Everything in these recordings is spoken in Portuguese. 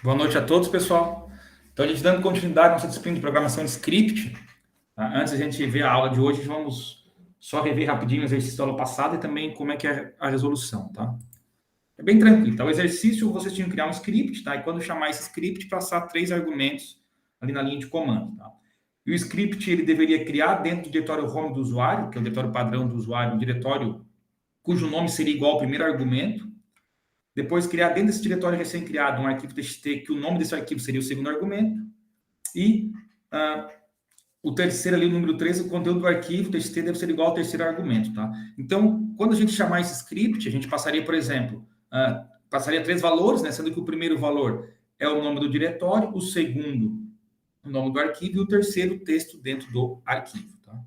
Boa noite a todos, pessoal. Então, a gente dando continuidade à nossa disciplina de programação de script. Tá? Antes de a gente ver a aula de hoje, vamos só rever rapidinho o exercício da aula passada e também como é que é a resolução, tá? É bem tranquilo, tá? O exercício, vocês tinham que criar um script, tá? E quando chamar esse script, passar 3 argumentos ali na linha de comando, tá? E o script, ele deveria criar dentro do diretório home do usuário, que é o diretório padrão do usuário, um diretório cujo nome seria igual ao primeiro argumento. Depois, criar dentro desse diretório recém-criado um arquivo txt, que o nome desse arquivo seria o segundo argumento. E o terceiro ali, o número 3, o conteúdo do arquivo txt deve ser igual ao terceiro argumento, tá? Então, quando a gente chamar esse script, a gente passaria, por exemplo, passaria 3 valores, né? Sendo que o primeiro valor é o nome do diretório, o segundo, o nome do arquivo, e o terceiro, o texto dentro do arquivo, tá?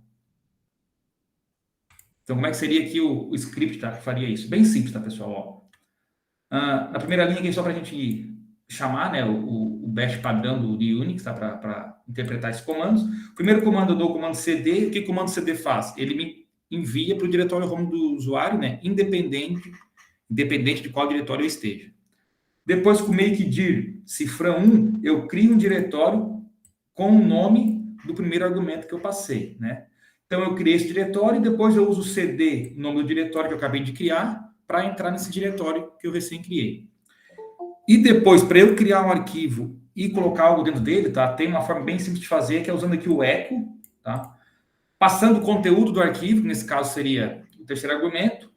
Então, como é que seria aqui o script, tá? Que faria isso? Bem simples, tá, pessoal? Ó. Na primeira linha aqui, só para a gente chamar, né, o bash padrão do Unix, tá, para interpretar esses comandos. O primeiro comando eu dou o comando cd. O que o comando cd faz? Ele me envia para o diretório home do usuário, né, independente de qual diretório eu esteja. Depois, com o make dir cifra 1, eu crio um diretório com o nome do primeiro argumento que eu passei, né? Então, eu criei esse diretório e depois eu uso o cd, o nome do diretório que eu acabei de criar, para entrar nesse diretório que eu recém criei. E depois, para eu criar um arquivo e colocar algo dentro dele, tá? Tem uma forma bem simples de fazer, que é usando aqui o echo, tá? Passando o conteúdo do arquivo, que nesse caso seria o terceiro argumento,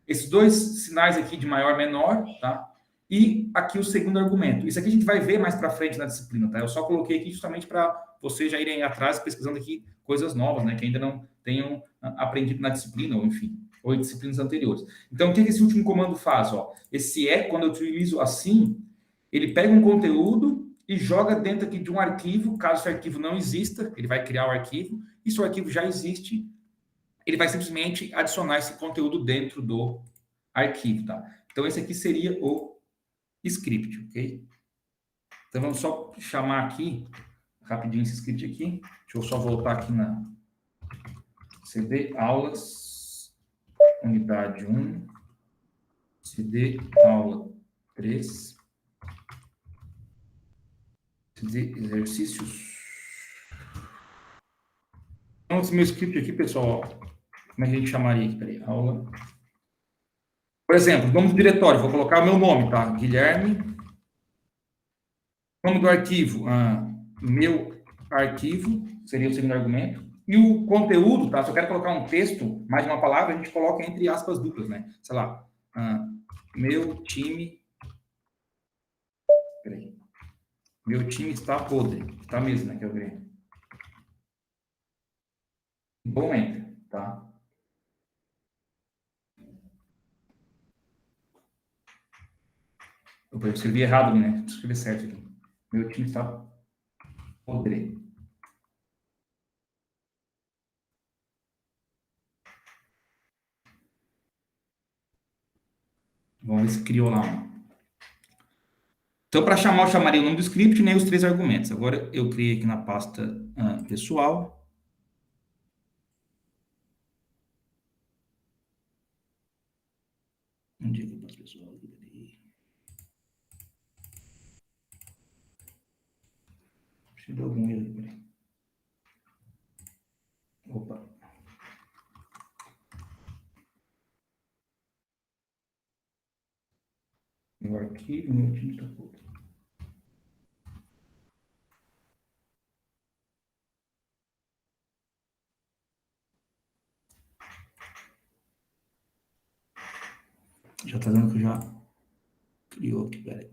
esses dois sinais aqui de maior e menor, tá? E aqui o segundo argumento. Isso aqui a gente vai ver mais para frente na disciplina, tá? Eu só coloquei aqui justamente para vocês já irem atrás pesquisando aqui coisas novas, né? Que ainda não tenham aprendido na disciplina, ou enfim, ou em disciplinas anteriores. Então, o que esse último comando faz? Ó? Esse é, quando eu utilizo assim, ele pega um conteúdo e joga dentro aqui de um arquivo. Caso esse arquivo não exista, ele vai criar o arquivo. E se o arquivo já existe, ele vai simplesmente adicionar esse conteúdo dentro do arquivo, tá? Então, esse aqui seria o script, ok? Então, vamos só chamar aqui, rapidinho esse script aqui. Deixa eu só voltar aqui na CD aulas, unidade 1, CD aula 3, CD exercícios. Então, esse meu script aqui, pessoal, como é que a gente chamaria aqui? Peraí, aula. Por exemplo, nome do diretório, vou colocar o meu nome, tá? Guilherme. Nome do arquivo, meu arquivo, seria o segundo argumento. E o conteúdo, tá? Se eu quero colocar um texto, mais de uma palavra, a gente coloca entre aspas duplas, né? Sei lá, meu time. Peraí. Meu time está podre. Está mesmo, né? Que eu vi. Bom enter, tá? Eu escrevi errado ali, né? Vou escrever certo aqui. Meu time está podre. Vamos ver se criou lá. Então, para chamar, eu chamaria o nome do script, né? E os 3 argumentos. Agora, eu criei aqui na pasta pessoal. Onde é que eu passo pessoal? Deixa eu ver algum erro. Peraí. Opa. Meu arquivo, meu time está podre. Já está dando que já criou aqui, peraí.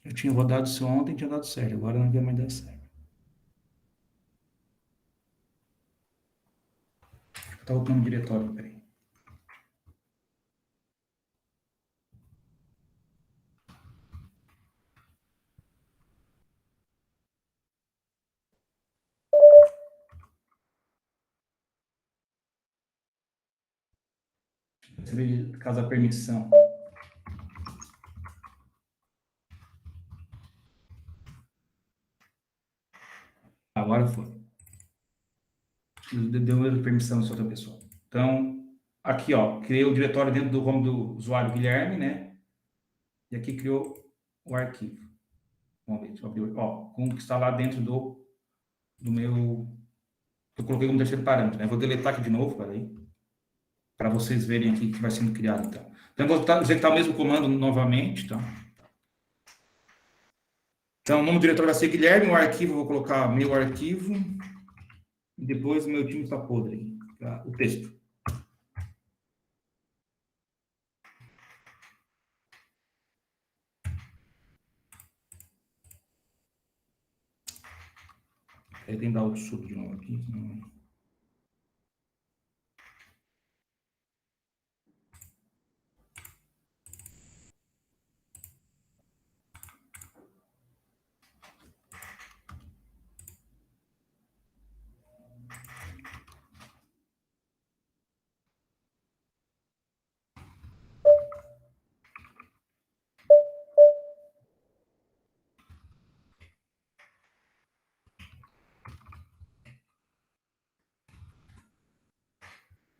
Eu tinha rodado isso ontem, tinha dado certo. Agora não vai mais dar certo. Está voltando o diretório, peraí. Você vê caso a permissão. Agora foi. Deu erro de permissão de outra pessoa. Então, aqui, ó, criei o diretório dentro do home do usuário Guilherme, né? E aqui criou o arquivo. Vamos ver, deixa eu abrir. Ó, como que está lá dentro do meu... Eu coloquei como terceiro parâmetro, né? Vou deletar aqui de novo, peraí, para vocês verem aqui que vai sendo criado, então. Então, eu vou executar o mesmo comando novamente, tá? Então, o nome do diretor vai ser Guilherme, o arquivo, eu vou colocar meu arquivo, e depois o meu time está podre, tá? O texto. Aí tem que dar outro sub de novo aqui.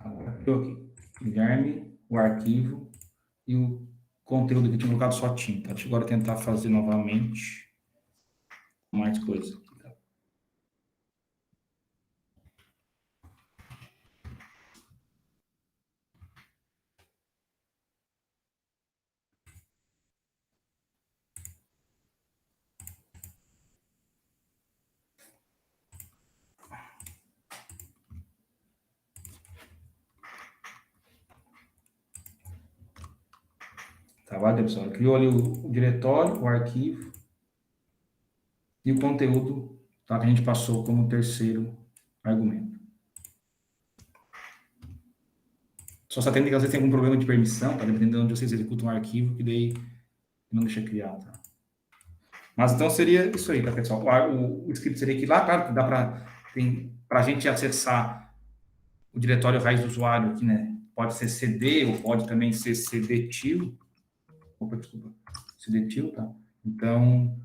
Agora, aqui. Guilherme, o arquivo e o conteúdo que eu tinha colocado só tinta. Deixa eu agora tentar fazer novamente mais coisa. Tá, valeu, pessoal. Criou ali o diretório, o arquivo e o conteúdo, tá, que a gente passou como terceiro argumento. Só se atende que às vezes tem algum problema de permissão, tá? Dependendo de onde vocês executam um arquivo, que daí não deixa criar, tá? Mas então seria isso aí, tá, pessoal? O script seria que lá, claro, que dá para a gente acessar o diretório raiz do usuário aqui, né? Pode ser CD ou pode também ser cdtil. Opa, desculpa. cdtil, tá? Então,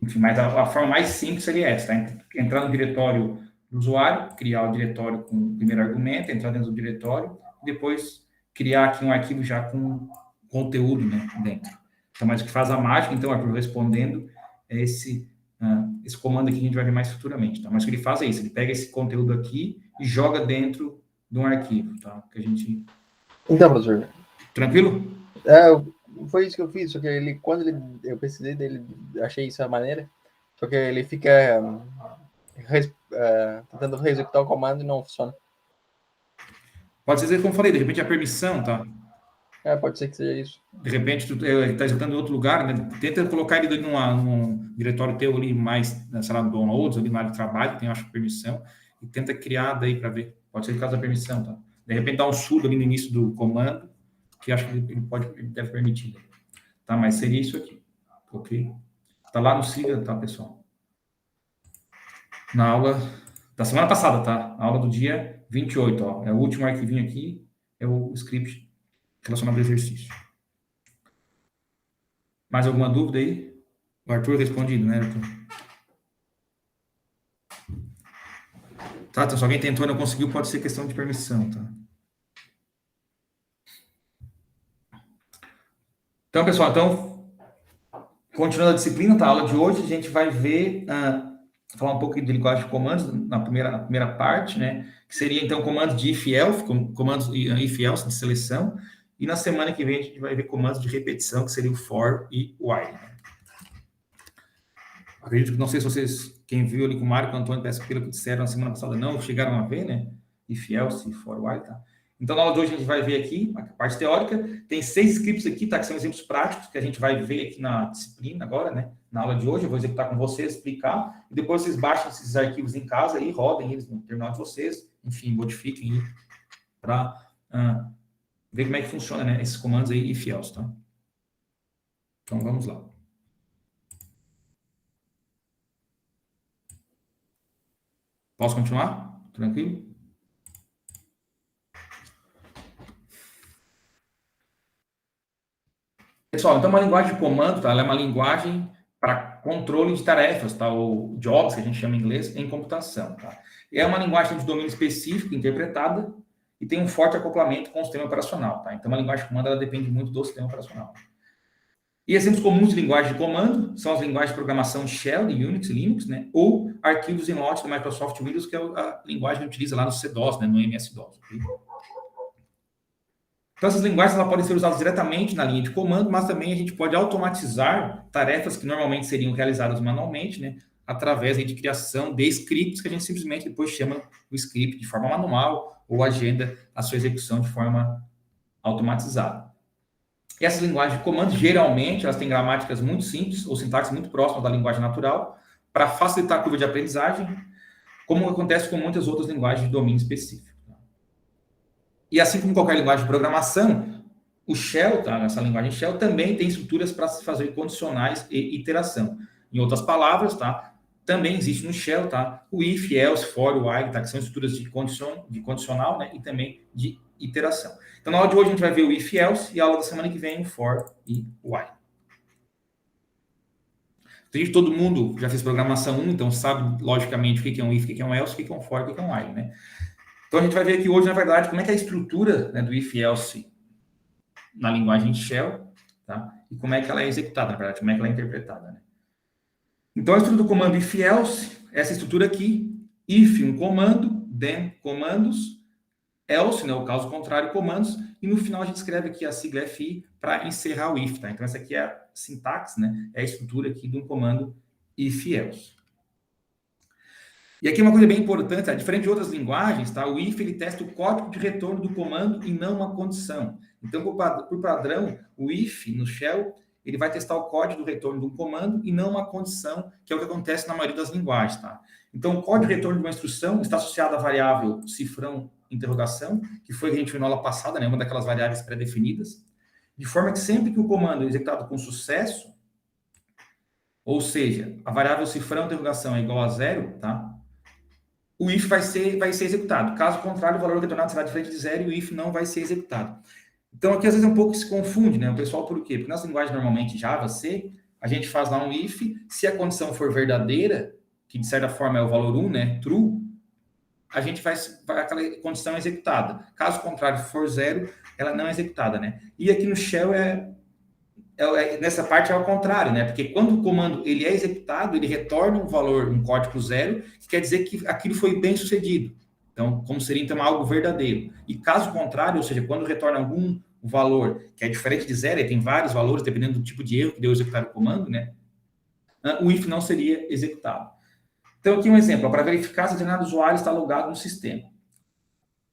enfim, mas a forma mais simples seria essa, tá? Entrar no diretório do usuário, criar o diretório com o primeiro argumento, entrar dentro do diretório, e depois criar aqui um arquivo já com conteúdo, né, dentro. Então, mas o que faz a mágica, então, Arthur, respondendo, é esse comando aqui que a gente vai ver mais futuramente, tá? Mas o que ele faz é isso, ele pega esse conteúdo aqui e joga dentro de um arquivo, tá? Que a gente... Então, professor. Tranquilo? Foi isso que eu fiz, só que eu pesquisei dele, achei isso a maneira, só que ele fica tentando executar o comando e não funciona. Pode ser, como eu falei, de repente a permissão, tá? Pode ser que seja isso. De repente, ele está executando em outro lugar, né? Tenta colocar ele num diretório teu ali, mais, sei lá, no downloads, ali na área de trabalho, tem, acho, permissão, e tenta criar daí para ver. Pode ser de caso da permissão, tá? De repente dá um sudo ali no início do comando, que acho que ele deve permitir. Tá? Mas seria isso aqui, ok? Tá lá no Siga, tá, pessoal? Na aula da semana passada, tá? A aula do dia 28, ó. É o último arquivinho aqui, é o script relacionado ao exercício. Mais alguma dúvida aí? O Arthur respondido, né, Arthur? Tá, então, se alguém tentou e não conseguiu, pode ser questão de permissão, tá? Então, pessoal, continuando a disciplina, tá? A aula de hoje, a gente vai ver, falar um pouco de linguagem de comandos na primeira parte, né? Que seria, então, comandos de if-else, comandos if-else de seleção. E na semana que vem, a gente vai ver comandos de repetição, que seria o for e o while. Acredito que, não sei se vocês, quem viu ali com o Mário, com o Antônio, peço pelo que disseram na semana passada, não chegaram a ver, né? If-else, for while, tá? Então, na aula de hoje, a gente vai ver aqui a parte teórica. Tem 6 scripts aqui, tá? Que são exemplos práticos que a gente vai ver aqui na disciplina agora, né? Na aula de hoje, eu vou executar com vocês, explicar, e depois vocês baixem esses arquivos em casa e rodem eles no terminal de vocês, enfim, modifiquem para ver como é que funciona, né? Esses comandos aí, if-else, tá? Então, vamos lá. Posso continuar? Tranquilo? Pessoal, então uma linguagem de comando, tá? Ela é uma linguagem para controle de tarefas, tá? Ou jobs, que a gente chama em inglês, em computação, tá? É uma linguagem de domínio específico, interpretada, e tem um forte acoplamento com o sistema operacional, tá? Então, uma linguagem de comando, ela depende muito do sistema operacional. E exemplos comuns de linguagem de comando são as linguagens de programação Shell, de Unix e Linux, né? Ou arquivos em lote do Microsoft Windows, que é a linguagem que utiliza lá no CDOS, né? No MS-DOS. Okay? Então, essas linguagens elas podem ser usadas diretamente na linha de comando, mas também a gente pode automatizar tarefas que normalmente seriam realizadas manualmente, né? Através aí, de criação de scripts, que a gente simplesmente depois chama o script de forma manual ou agenda a sua execução de forma automatizada. E essas linguagens de comando, geralmente, elas têm gramáticas muito simples ou sintaxe muito próxima da linguagem natural para facilitar a curva de aprendizagem, como acontece com muitas outras linguagens de domínio específico. E assim como qualquer linguagem de programação, o Shell, tá? Essa linguagem Shell também tem estruturas para se fazer condicionais e iteração. Em outras palavras, tá? Também existe no Shell, tá? O if, else, for, while, tá? Que são estruturas de condicional, né? E também de iteração. Então, na aula de hoje, a gente vai ver o if, else, e a aula da semana que vem, o for e while. Todo mundo já fez programação 1, então sabe, logicamente, o que é um if, o que é um else, o que é um for, o que é um while, né? Então, a gente vai ver aqui hoje, na verdade, como é que é a estrutura, né, do if, else na linguagem Shell, tá? E como é que ela é executada, na verdade, como é que ela é interpretada, né? Então, a estrutura do comando if, else, essa estrutura aqui, if, um comando, then, comandos, else, né, o caso contrário, comandos, e no final a gente escreve aqui a sigla FI para encerrar o if, tá? Então, essa aqui é a sintaxe, né? É a estrutura aqui de um comando if, else. E aqui uma coisa bem importante, tá? Diferente de outras linguagens, tá? O if, ele testa o código de retorno do comando e não uma condição. Então, por padrão, o if, no Shell, ele vai testar o código do retorno de um comando e não uma condição, que é o que acontece na maioria das linguagens, tá? Então, o código de retorno de uma instrução está associado à variável cifrão interrogação, que foi que a gente viu na aula passada, né? Uma daquelas variáveis pré-definidas, de forma que sempre que o comando é executado com sucesso, ou seja, a variável cifrão interrogação é igual a 0, tá? O if vai ser executado. Caso contrário, o valor retornado será diferente de 0 e o if não vai ser executado. Então, aqui às vezes é um pouco se confunde, né? O pessoal, por quê? Porque nas linguagens normalmente Java, C, a gente faz lá um if, se a condição for verdadeira, que de certa forma é o valor 1, né? True, a gente vai aquela condição executada. Caso contrário, for 0, ela não é executada, né? E aqui no Shell nessa parte é ao contrário, né? Porque quando o comando ele é executado, ele retorna um valor, um código 0, que quer dizer que aquilo foi bem sucedido. Então, como seria então algo verdadeiro. E caso contrário, ou seja, quando retorna algum valor que é diferente de 0, e tem vários valores, dependendo do tipo de erro que deu executar o comando, né? O if não seria executado. Então, aqui um exemplo, para verificar se determinado usuário está logado no sistema.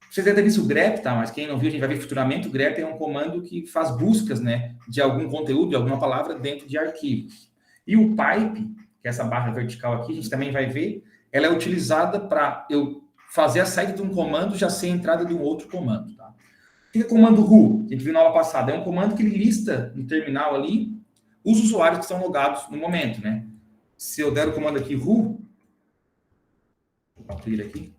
Vocês devem ter visto o grep, tá? Mas quem não viu, a gente vai ver futuramente. O grep é um comando que faz buscas, né, de algum conteúdo, de alguma palavra dentro de arquivos. E o pipe, que é essa barra vertical aqui, a gente também vai ver, ela é utilizada para eu fazer a saída de um comando já ser a entrada de um outro comando, tá? O que é o comando who? Que a gente viu na aula passada. É um comando que ele lista no terminal ali os usuários que estão logados no momento, né? Se eu der o comando aqui who, vou abrir ele aqui,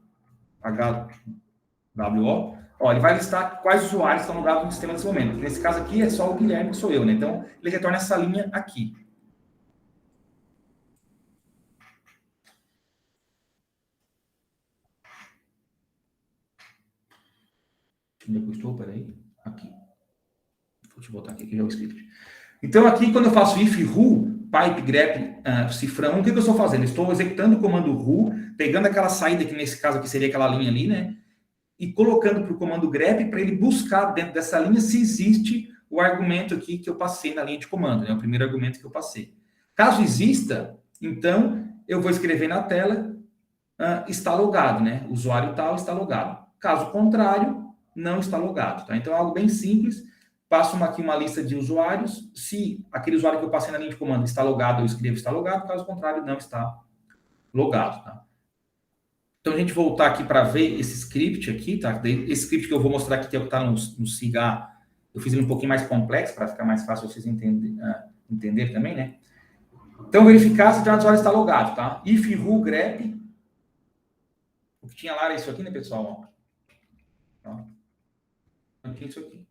WO, ele vai listar quais usuários estão logados no sistema nesse momento. Nesse caso aqui é só o Guilherme, que sou eu, né? Então, ele retorna essa linha aqui. Onde é que eu estou? Peraí. Aqui. Deixa eu botar aqui, que já é o script. Então, aqui, quando eu faço if who, pipe, grep, cifrão, o que eu estou fazendo? Estou executando o comando who, pegando aquela saída, que nesse caso aqui seria aquela linha ali, né? E colocando para o comando grep para ele buscar dentro dessa linha se existe o argumento aqui que eu passei na linha de comando, né? O primeiro argumento que eu passei. Caso exista, então, eu vou escrever na tela, está logado, né? O usuário tal está logado. Caso contrário, não está logado, tá? Então, é algo bem simples. Passo aqui uma lista de usuários. Se aquele usuário que eu passei na linha de comando está logado, eu escrevo está logado. Caso contrário, não está logado, tá? Então, a gente voltar aqui para ver esse script aqui, tá? Esse script que eu vou mostrar aqui, que é o que está no SIGA, eu fiz ele um pouquinho mais complexo, para ficar mais fácil vocês entenderem também, né? Então, verificar se o usuário está logado, tá? If who grep, o que tinha lá era isso aqui, né, pessoal? Ó. Tinha isso aqui.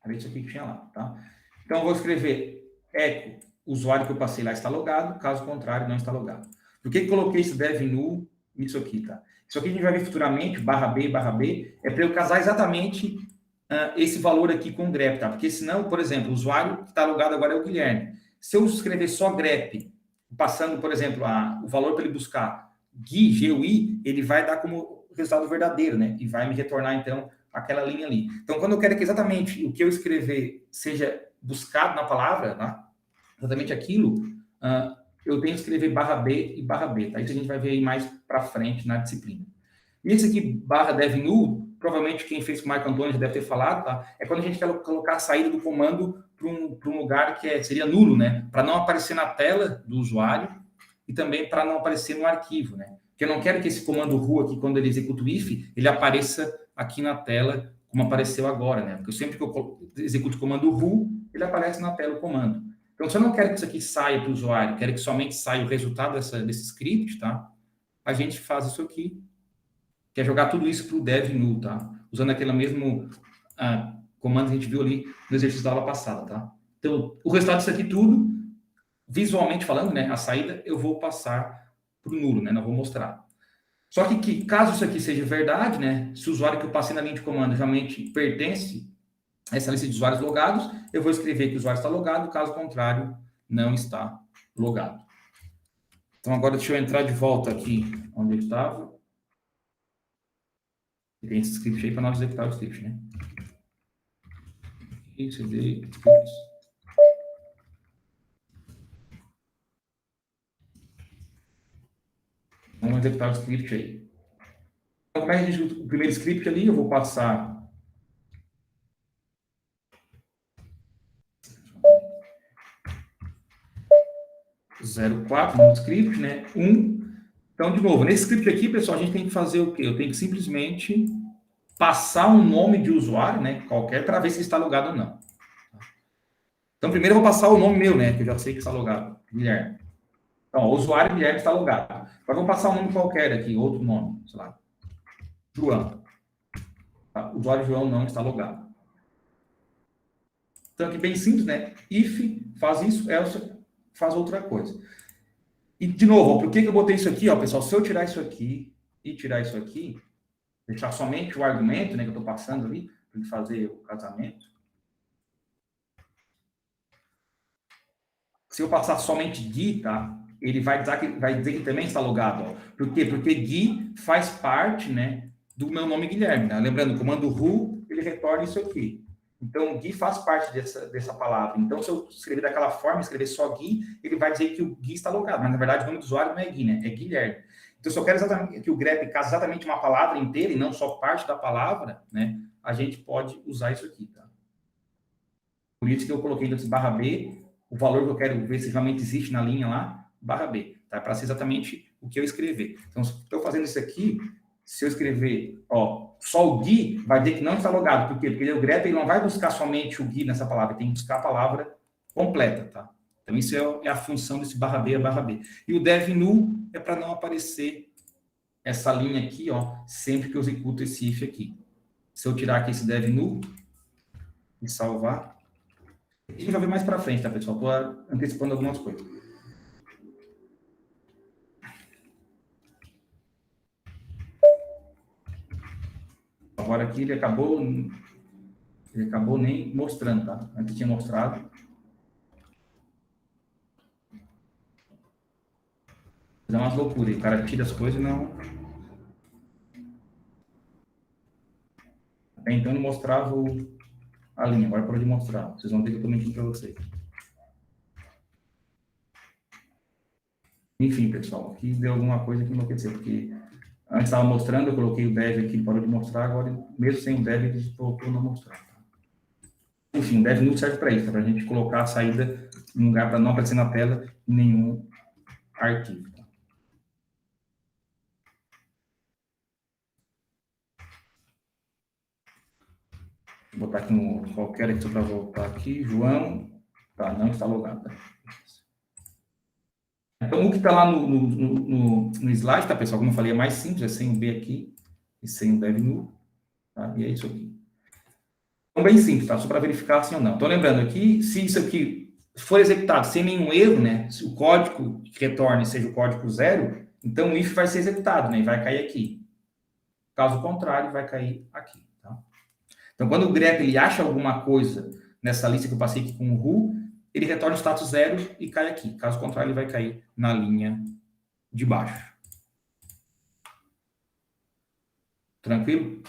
Era isso aqui que tinha lá, tá? Então, eu vou escrever echo, o usuário que eu passei lá está logado, caso contrário, não está logado. Por que coloquei esse dev null nisso aqui, tá? Isso aqui a gente vai ver futuramente, /B, é para eu casar exatamente esse valor aqui com grep, tá? Porque senão, por exemplo, o usuário que está logado agora é o Guilherme. Se eu escrever só grep, passando, por exemplo, o valor para ele buscar GUI, ele vai dar como resultado verdadeiro, né? E vai me retornar, então, aquela linha ali. Então, quando eu quero que exatamente o que eu escrever seja buscado na palavra, tá? Exatamente aquilo, eu tenho que escrever /B e /B, tá? Isso a gente vai ver aí mais para frente na disciplina. E esse aqui, /devNull, provavelmente quem fez com o Marco Antônio já deve ter falado, tá? É quando a gente quer colocar a saída do comando para um lugar que seria nulo, né? Para não aparecer na tela do usuário e também para não aparecer no arquivo, né? Porque eu não quero que esse comando ru aqui, quando ele executa o if, ele apareça aqui na tela como apareceu agora, né? Porque sempre que eu executo o comando ru, ele aparece na tela o comando. Então, se eu não quero que isso aqui saia para o usuário, quero que somente saia o resultado desse script, tá? A gente faz isso aqui, que é jogar tudo isso para o devNull, tá? Usando aquele mesmo comando que a gente viu ali no exercício da aula passada, tá? Então, o resultado disso aqui tudo, visualmente falando, né, a saída, eu vou passar para o nulo, né? Não vou mostrar. Só que caso isso aqui seja verdade, né? Se o usuário que eu passei na linha de comando realmente pertence a essa lista de usuários logados, eu vou escrever que o usuário está logado, caso contrário, não está logado. Então, agora deixa eu entrar de volta aqui onde eu estava. Tem esse script aí para nós executar o script, né? E cd scripts. Vamos executar o script aí. Então, como é que a gente, o primeiro script ali, eu vou passar 04 no script, né? 1. Então, de novo, nesse script aqui, pessoal, a gente tem que fazer o quê? Eu tenho que simplesmente passar um nome de usuário, né? Qualquer, para ver se está logado ou não. Então, primeiro eu vou passar o nome meu, né? Que eu já sei que está logado. Guilherme. Então, o usuário Guilherme está logado. Agora vamos passar um nome qualquer aqui, outro nome, sei lá. João. Tá? O usuário João não está logado. Então, aqui bem simples, né? If faz isso, else faz outra coisa. E, de novo, por que eu botei isso aqui, ó, pessoal? Se eu tirar isso aqui e tirar isso aqui, deixar somente o argumento, né, que eu estou passando ali, para fazer o casamento. Se eu passar somente Gui, tá? Ele vai dizer que também está logado, ó. Por quê? Porque Gui faz parte, né, do meu nome Guilherme, né? Lembrando, o comando ru, ele retorna isso aqui. Então, Gui faz parte dessa palavra. Então, se eu escrever daquela forma, escrever só Gui, ele vai dizer que o Gui está logado. Mas, na verdade, o nome do usuário não é Gui, né? É Guilherme. Então, se eu quero exatamente que o grep case exatamente uma palavra inteira e não só parte da palavra, né? A gente pode usar isso aqui, tá? Por isso que eu coloquei esse /B, o valor que eu quero ver se realmente existe na linha lá, /B, tá? Para ser exatamente o que eu escrever. Então, se eu estou fazendo isso aqui, se eu escrever, ó, só o Gui, vai dizer que não está logado. Por quê? Porque o grep ele não vai buscar somente o Gui nessa palavra, ele tem que buscar a palavra completa, tá? Então, isso é a função desse /B a /B. E o devNull é para não aparecer essa linha aqui, ó, sempre que eu executo esse if aqui. Se eu tirar aqui esse devNull e salvar, a gente vai ver mais para frente, tá, pessoal? Estou antecipando algumas coisas. Agora aqui ele acabou nem mostrando, tá? Antes tinha mostrado. Dá umas loucuras. O cara tira as coisas e não... Até então ele mostrava a linha, agora parou de mostrar. Vocês vão ver que eu estou mentindo para vocês. Enfim, pessoal, aqui deu alguma coisa que enlouqueceu, porque antes estava mostrando, eu coloquei o dev aqui, parou de mostrar, agora, mesmo sem o dev, ele voltou a não mostrar. Enfim, o devNull serve para isso, para a gente colocar a saída em um lugar para não aparecer na tela em nenhum arquivo. Tá? Vou botar aqui no qualquer aqui para voltar aqui. João, tá, não está logado. Tá? Então, o que está lá no slide, tá, pessoal? Como eu falei, é mais simples, é sem o B aqui e sem o devNull. Tá? E é isso aqui. Então, bem simples, tá? Só para verificar sim ou não. Estou lembrando aqui, se isso aqui for executado sem nenhum erro, né? Se o código que retorne seja o código 0, então o if vai ser executado, né? E vai cair aqui. Caso contrário, vai cair aqui, tá? Então, quando o grep ele acha alguma coisa nessa lista que eu passei aqui com o who, ele retorna o status 0 e cai aqui. Caso contrário, ele vai cair na linha de baixo. Tranquilo?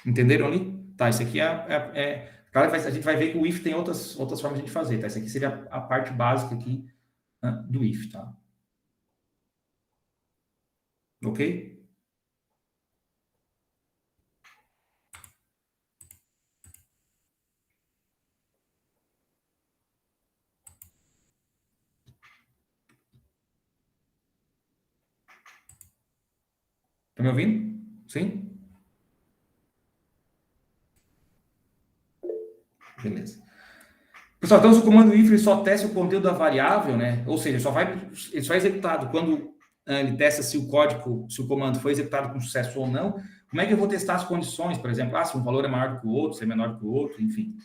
Entenderam ali? Tá, isso aqui claro que a gente vai ver que o if tem outras formas de fazer, tá? Isso aqui seria a parte básica aqui do if, tá? Ok? Tá me ouvindo? Sim? Beleza. Pessoal, então, se o comando if ele só testa o conteúdo da variável, né? Ou seja, ele só é executado quando ele testa se o código, se o comando foi executado com sucesso ou não. Como é que eu vou testar as condições, por exemplo, se um valor é maior do que o outro, se é menor do que o outro, enfim.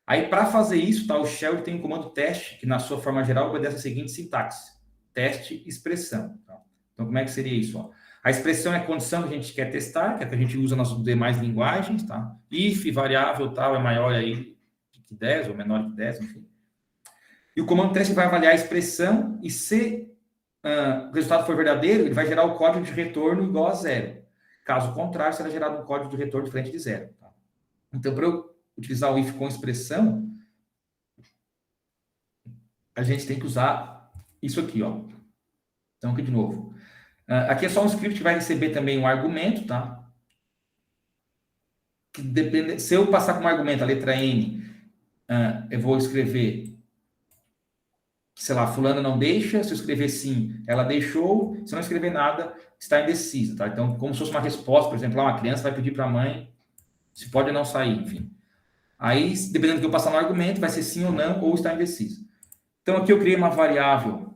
Aí, para fazer isso, tá, o shell tem um comando teste, que na sua forma geral obedece a seguinte sintaxe: teste expressão. Tá? Então, como é que seria isso? Ó? A expressão é a condição que a gente quer testar, que é a que a gente usa nas demais linguagens, tá? If variável tal é maior aí que 10 ou menor que 10, enfim. E o comando teste vai avaliar a expressão e se o resultado for verdadeiro, ele vai gerar o código de retorno igual a 0. Caso contrário, será gerado um código de retorno diferente de 0. Tá? Então, para eu utilizar o if com expressão, a gente tem que usar isso aqui, ó. Então, aqui de novo. Aqui é só um script que vai receber também um argumento, tá? Que depende, se eu passar como argumento a letra N, eu vou escrever, sei lá, fulana não deixa. Se eu escrever sim, ela deixou. Se eu não escrever nada, está indecisa, tá? Então, como se fosse uma resposta, por exemplo, uma criança vai pedir para a mãe se pode ou não sair, enfim. Aí, dependendo do que eu passar no argumento, vai ser sim ou não, ou está indeciso. Então, aqui eu criei uma variável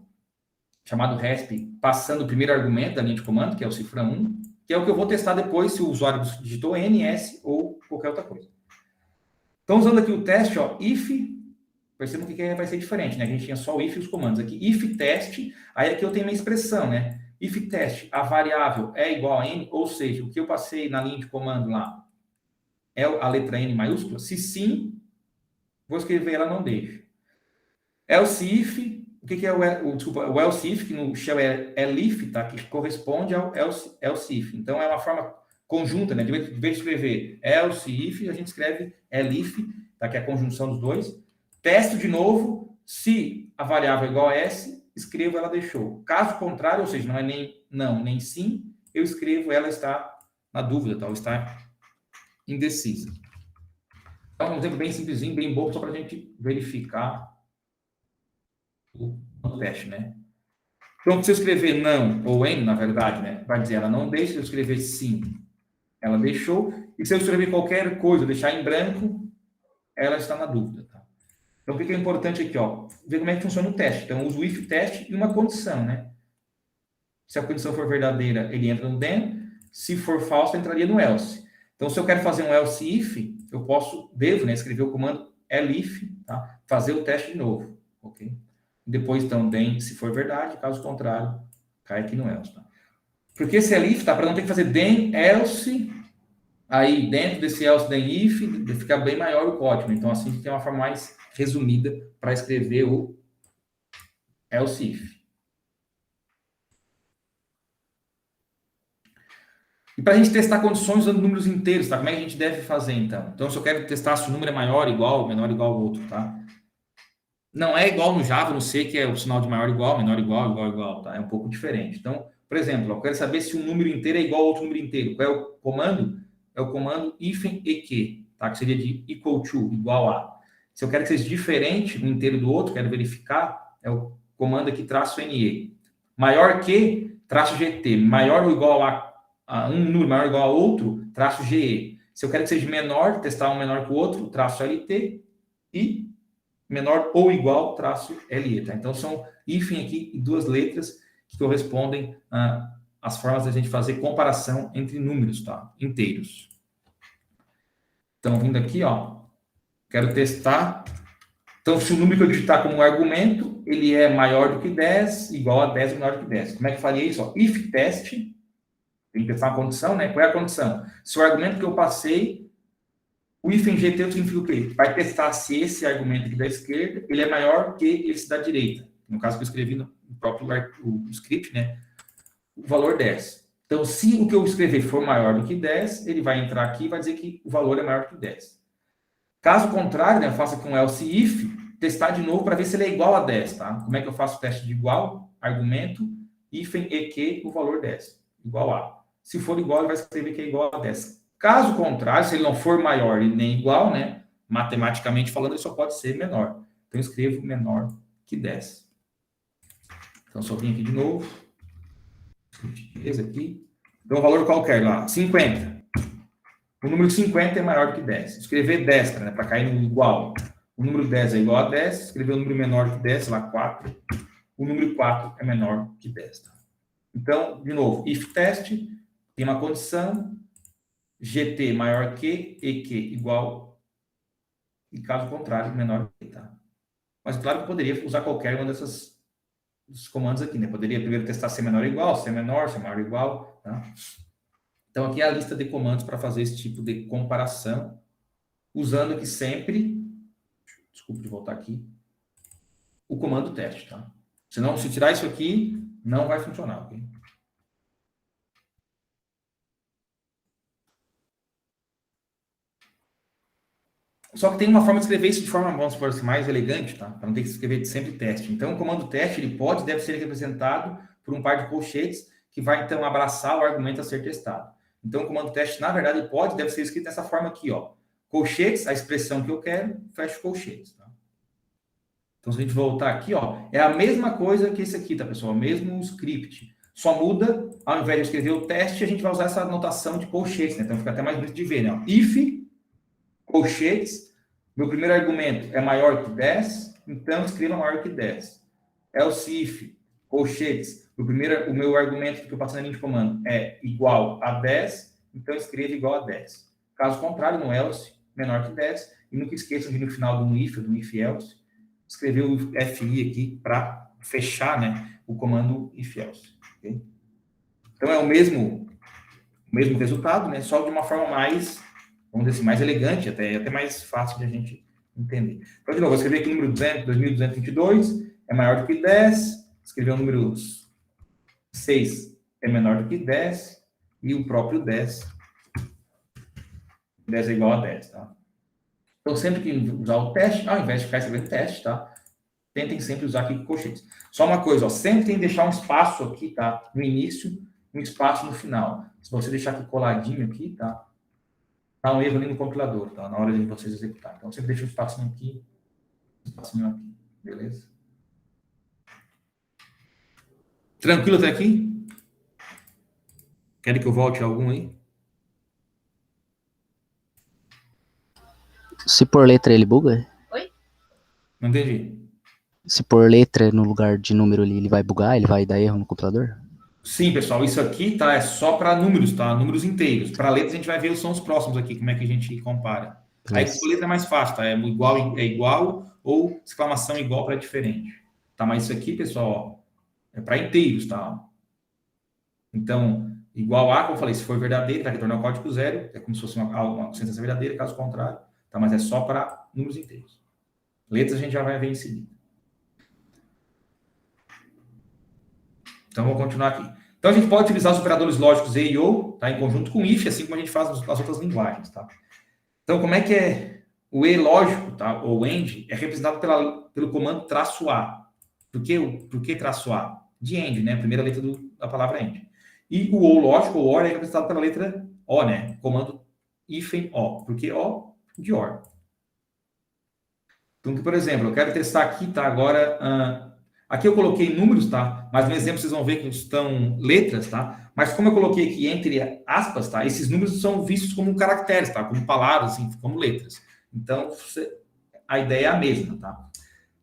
chamada resp, passando o primeiro argumento da linha de comando, que é o cifra 1, que é o que eu vou testar depois se o usuário digitou N, S ou qualquer outra coisa. Então, usando aqui o teste, ó, if, percebam que vai ser diferente, né? A gente tinha só o if e os comandos. Aqui, if teste, aí aqui eu tenho uma expressão, né? If teste, a variável é igual a N, ou seja, o que eu passei na linha de comando lá é a letra N maiúscula. Se sim, vou escrever ela não deixa. Else if, o que é o else if, que no shell é elif, tá? Que corresponde ao else if. Então, é uma forma conjunta, né? De vez de escrever else if, a gente escreve elif, tá? Que é a conjunção dos dois. Testo de novo, se a variável é igual a S, escrevo ela deixou. Caso contrário, ou seja, não é nem não, nem sim, eu escrevo ela está na dúvida, tá? Ou está indecisa. Então, um exemplo bem simplesinho, bem bobo, só para a gente verificar o teste, né? Então, se eu escrever não ou N, na verdade, né? Vai dizer ela não deixa. Se eu escrever sim, ela deixou. E se eu escrever qualquer coisa, deixar em branco, ela está na dúvida, tá? Então, o que é importante aqui, ó? Ver como é que funciona o teste. Então, eu uso o if teste e uma condição, né? Se a condição for verdadeira, ele entra no then. Se for falsa, entraria no else. Então, se eu quero fazer um else if, eu devo, né, escrever o comando elif, tá? Fazer o teste de novo, ok? Depois, então, then, se for verdade. Caso contrário, cai aqui no else, tá? Porque esse elif, tá? Para não ter que fazer then, else, aí dentro desse else, then, if, fica bem maior o código. Então, assim, a gente tem uma forma mais resumida para escrever o else if. E para a gente testar condições usando números inteiros, tá? Como é que a gente deve fazer, então? Então, se eu quero testar se o número é maior, igual, menor, igual ao outro, tá? Não é igual no Java, no C, que é o sinal de maior, igual, menor, igual, igual, igual, tá? É um pouco diferente. Então, por exemplo, eu quero saber se um número inteiro é igual a outro número inteiro. Qual é o comando? É o comando eq, tá? Que seria de equal to, igual a. Se eu quero que seja diferente um inteiro do outro, quero verificar, é o comando aqui, traço NE. Maior que, traço GT. Maior ou igual a um número maior ou igual a outro, traço GE. Se eu quero que seja menor, testar um menor que o outro, traço LT. E menor ou igual, traço LE, tá? Então, são hífen aqui e duas letras que correspondem às formas da gente fazer comparação entre números, tá? Inteiros. Então, vindo aqui, ó, quero testar. Então, se o número que eu digitar como argumento, ele é maior do que 10, igual a 10 ou menor do que 10. Como é que faria isso? Ó, if teste, Tem que testar uma condição, né? Qual é a condição? Se o argumento que eu passei, o hífen GT significa o quê? Vai testar se esse argumento aqui da esquerda, ele é maior que esse da direita. No caso que eu escrevi no próprio o script, né? O valor 10. Então, se o que eu escrever for maior do que 10, ele vai entrar aqui e vai dizer que o valor é maior que 10. Caso contrário, né, eu faço aqui um else if, testar de novo para ver se ele é igual a 10, tá? Como é que eu faço o teste de igual? Argumento, hífen EQ, o valor 10. Igual a. Se for igual, ele vai escrever que é igual a 10. Caso contrário, se ele não for maior e nem igual, né? Matematicamente falando, ele só pode ser menor. Então, eu escrevo menor que 10. Então, só vim aqui de novo. Esse aqui. Então, um valor qualquer lá, 50. O número 50 é maior do que 10. Escrever 10, né, para cair no igual. O número 10 é igual a 10. Escrever um número menor que 10, sei lá, 4. O número 4 é menor que 10. Tá? Então, de novo, if test, tem uma condição, GT maior que, EQ igual, e caso contrário, menor que. Tá? Mas claro que eu poderia usar qualquer uma desses comandos aqui, né? Poderia primeiro testar se é menor ou igual, se é menor, se é maior ou igual, tá? Então, aqui é a lista de comandos para fazer esse tipo de comparação, usando aqui sempre, desculpe de voltar aqui, o comando teste, tá? Senão, se tirar isso aqui, não vai funcionar, ok? Só que tem uma forma de escrever isso de forma, vamos supor assim, mais elegante, tá? Para não ter que escrever sempre teste. Então, o comando teste, ele pode e deve ser representado por um par de colchetes que vai, então, abraçar o argumento a ser testado. Então, o comando teste, na verdade, pode e deve ser escrito dessa forma aqui, ó. Colchetes, a expressão que eu quero, fecha colchetes, tá? Então, se a gente voltar aqui, ó, é a mesma coisa que esse aqui, tá, pessoal? O mesmo script. Só muda, ao invés de escrever o teste, a gente vai usar essa notação de colchetes, né? Então, fica até mais bonito de ver, né? If, colchetes, meu primeiro argumento é maior que 10, então escreva maior que 10. Else if, colchetes, o meu argumento que eu passei na linha de comando é igual a 10, então escreva igual a 10. Caso contrário, no else, menor que 10, e nunca esqueçam de no final do if else, escrever o fi aqui para fechar, né, o comando if else. Okay? Então é o mesmo resultado, né, só de uma forma mais, vamos dizer assim, mais elegante, até mais fácil de a gente entender. Então, de novo, vou escrever aqui o número 2222 é maior do que 10, escrever o número 6 é menor do que 10, e o próprio 10 é igual a 10, tá? Então, sempre que usar o teste, ao invés de ficar escrevendo teste, tá? Tentem sempre usar aqui colchetes. Só uma coisa, ó, sempre tem que deixar um espaço aqui, tá? No início, um espaço no final. Se você deixar aqui coladinho aqui, tá? Dá um erro ali no compilador, tá? Na hora de vocês executar. Então, sempre deixa um espacinho aqui, um espacinho aqui. Beleza? Tranquilo até aqui? Querem que eu volte algum aí? Se por letra ele buga? Oi? Não entendi. Se por letra no lugar de número ali, ele vai bugar? Ele vai dar erro no computador? Sim, pessoal, isso aqui, tá? É só para números, tá? Números inteiros. Para letras, a gente vai ver os sons próximos aqui, como é que a gente compara. Aí, com letra é mais fácil, tá? É igual ou exclamação igual para diferente. Tá? Mas isso aqui, pessoal, ó, é para inteiros, tá? Então, igual a, como eu falei, se for verdadeiro, vai retornar o código zero, é como se fosse uma sentença verdadeira, caso contrário, tá? Mas é só para números inteiros. Letras a gente já vai ver em seguida. Então, vou continuar aqui. Então, a gente pode utilizar os operadores lógicos e e ou, tá? Em conjunto com if, assim como a gente faz nas outras linguagens, tá? Então, como é que é o e lógico, tá? Ou end, é representado pelo comando -a. Por que -a? De end, né? A primeira letra da palavra end. E o ou lógico, ou or, é representado pela letra o, né? Comando hífen o. Por que o? De or. Então, por exemplo, eu quero testar aqui, tá? Agora, aqui eu coloquei números, tá? Mas no exemplo vocês vão ver que estão letras, tá? Mas como eu coloquei aqui entre aspas, tá? Esses números são vistos como caracteres, tá? Como palavras, assim, como letras. Então, a ideia é a mesma, tá?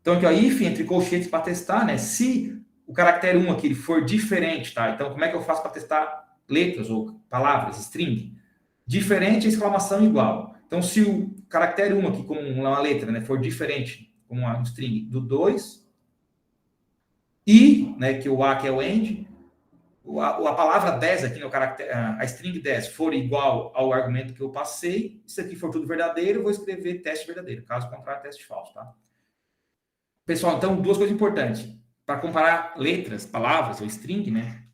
Então, aqui, ó, if entre colchetes para testar, né? Se o caractere 1 aqui ele for diferente, tá? Então, como é que eu faço para testar letras ou palavras, string? Diferente, exclamação igual. Então, se o caractere 1 aqui, como uma letra, né, for diferente, como uma string do 2, e, né, que o a que é o end, a palavra 10 aqui, no caractere, a string 10 for igual ao argumento que eu passei, isso aqui for tudo verdadeiro, eu vou escrever teste verdadeiro. Caso contrário, teste falso, tá? Pessoal, então, duas coisas importantes. Para comparar letras, palavras ou string, né?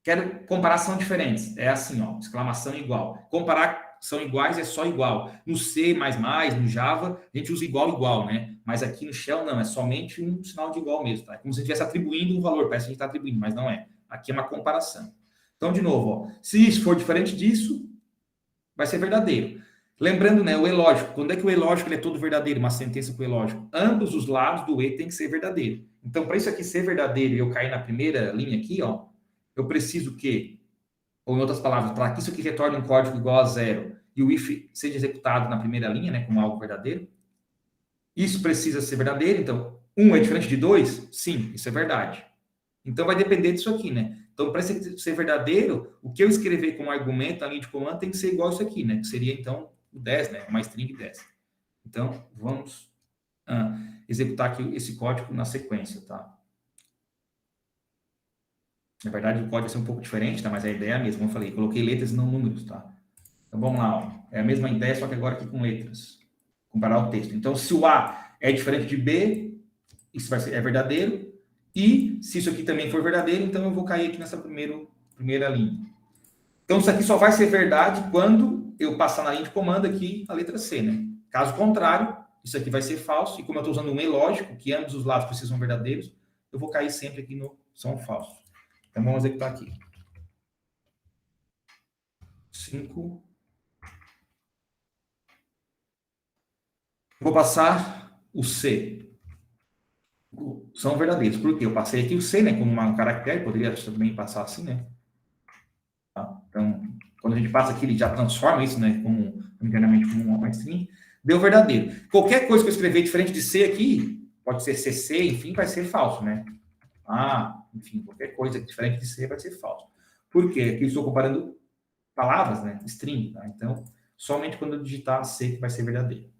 Quero comparação diferentes. É assim, ó, exclamação igual. Comparar são iguais é só igual. No C++, no Java, a gente usa igual, né? Mas aqui no Shell não, é somente um sinal de igual mesmo, tá? É como se a gente estivesse atribuindo um valor, parece que a gente está atribuindo, mas não é. Aqui é uma comparação. Então, de novo, ó, se isso for diferente disso, vai ser verdadeiro. Lembrando, né, o E-lógico. Quando é que o E-lógico ele é todo verdadeiro? Uma sentença com o E-lógico. Ambos os lados do E tem que ser verdadeiro. Então, para isso aqui ser verdadeiro e eu cair na primeira linha aqui, ó, eu preciso que, ou em outras palavras, para que isso aqui retorne um código igual a 0 e o if seja executado na primeira linha, né, como algo verdadeiro, isso precisa ser verdadeiro. Então, 1 é diferente de 2? Sim, isso é verdade. Então, vai depender disso aqui, né? Então, para ser verdadeiro, o que eu escrever como argumento na linha de comando tem que ser igual a isso aqui, né? Que seria, então, o 10, né? Uma string 10. Então, vamos executar aqui esse código na sequência, tá? Na verdade, o código vai ser um pouco diferente, tá? Mas a ideia é a mesma. Como eu falei, coloquei letras e não números, tá? Então, vamos lá, ó. É a mesma ideia, só que agora aqui com letras. Comparar o texto. Então, se o A é diferente de B, isso vai ser, é verdadeiro. E se isso aqui também for verdadeiro, então eu vou cair aqui nessa primeira linha. Então, isso aqui só vai ser verdade quando eu passar na linha de comando aqui a letra C, né? Caso contrário, isso aqui vai ser falso. E como eu estou usando um E lógico, que ambos os lados precisam verdadeiros, eu vou cair sempre aqui no são falsos. Então, vamos executar aqui. 5. Vou passar o C. São verdadeiros. Por quê? Eu passei aqui o C, né? Como um caractere, poderia também passar assim, né? Tá? Então, quando a gente passa aqui, ele já transforma isso, né? Internamente como uma string. Deu verdadeiro. Qualquer coisa que eu escrever diferente de C aqui, pode ser CC, enfim, vai ser falso, né? Enfim, qualquer coisa diferente de C vai ser falso. Por quê? Aqui eu estou comparando palavras, né? String, tá? Então, somente quando eu digitar C que vai ser verdadeiro.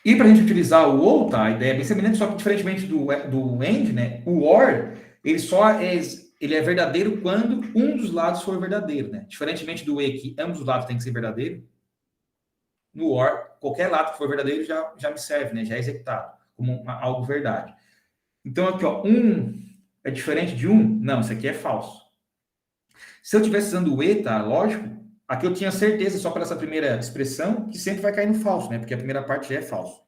E para a gente utilizar o OR, tá? A ideia é bem semelhante, só que diferentemente do AND, né? O OR, ele é verdadeiro quando um dos lados for verdadeiro, né? Diferentemente do E, que ambos os lados têm que ser verdadeiro, no OR, qualquer lado que for verdadeiro já me serve, né? Já é executado como algo verdade. Então, aqui, ó, 1 é diferente de 1? Não, isso aqui é falso. Se eu estivesse usando o E, tá? Lógico, aqui eu tinha certeza, só por essa primeira expressão, que sempre vai cair no falso, né? Porque a primeira parte já é falso.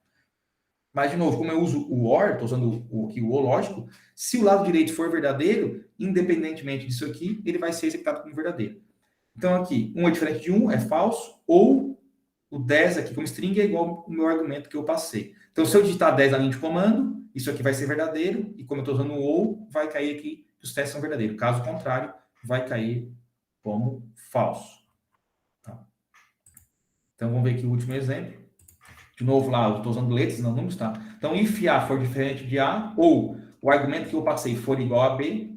Mas, de novo, como eu uso o OR, estou usando aqui o O lógico, se o lado direito for verdadeiro, independentemente disso aqui, ele vai ser executado como verdadeiro. Então, aqui, 1 é diferente de 1, é falso, ou o 10 aqui como string é igual ao meu argumento que eu passei. Então, se eu digitar 10 na linha de comando, isso aqui vai ser verdadeiro, e como eu estou usando o OU, vai cair aqui que os testes são verdadeiros. Caso contrário, vai cair como falso. Tá? Então, vamos ver aqui o último exemplo. De novo lá, eu estou usando letras, não números, tá? Então, if A for diferente de A, ou o argumento que eu passei for igual a B,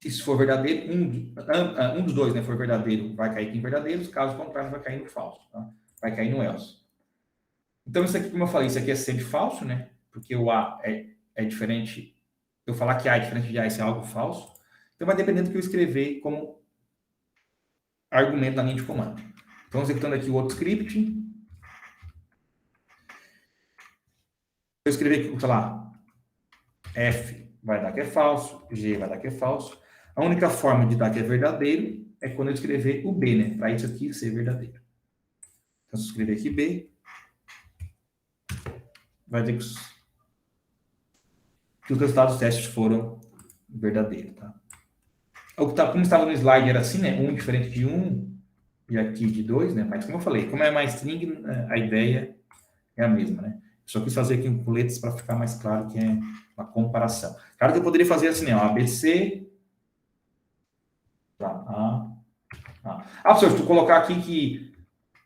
se for verdadeiro, um dos dois, né, for verdadeiro, vai cair aqui em verdadeiros, caso contrário, vai cair no falso, tá? Vai cair no else. Então, isso aqui, como eu falei, isso aqui é sempre falso, né? Porque o A é diferente, eu falar que A é diferente de A, isso é algo falso. Então, vai depender do que eu escrever como argumento na linha de comando. Então, executando aqui o outro script. Eu escrever aqui, sei lá, F vai dar que é falso, G vai dar que é falso. A única forma de dar que é verdadeiro é quando eu escrever o B, né? Para isso aqui ser verdadeiro. Então, se eu escrever aqui B, vai ter que os resultados dos testes foram verdadeiros, tá? Como estava no slide, era assim, né? 1 diferente de 1 e aqui de 2, né? Mas como eu falei, como é mais string, a ideia é a mesma, né? Só quis fazer aqui com letras para ficar mais claro que é uma comparação. Claro que eu poderia fazer assim, né? ABC. Tá, professor, se tu colocar aqui que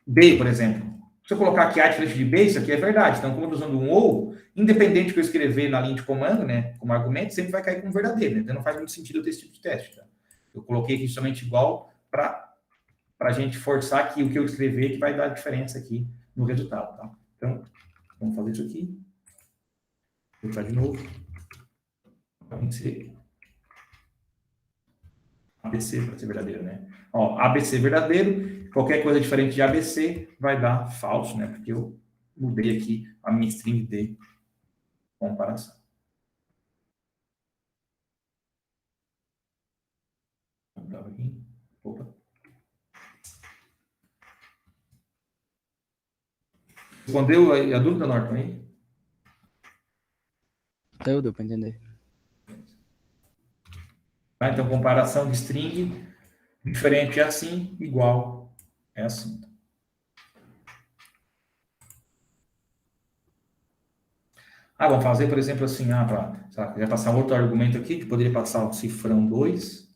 B, por exemplo, se eu colocar aqui A diferente de B, isso aqui é verdade. Então, como eu estou usando um OU, independente do que eu escrever na linha de comando, né, como argumento, sempre vai cair como verdadeiro. Né? Então, não faz muito sentido eu ter esse tipo de teste. Tá? Eu coloquei aqui somente igual para a gente forçar que o que eu escrever que vai dar diferença aqui no resultado. Tá? Então, vamos fazer isso aqui. Vou botar de novo. Vai ser ABC para ser verdadeiro, né? Ó, ABC verdadeiro, qualquer coisa diferente de ABC vai dar falso, né? Porque eu mudei aqui a minha string de comparação. Opa. Respondeu a dúvida, Norton, aí? Deu pra entender. Tá? Então, comparação de string, diferente é assim, igual é assim. Vamos fazer, por exemplo, assim, para já passar outro argumento aqui, que poderia passar o cifrão 2.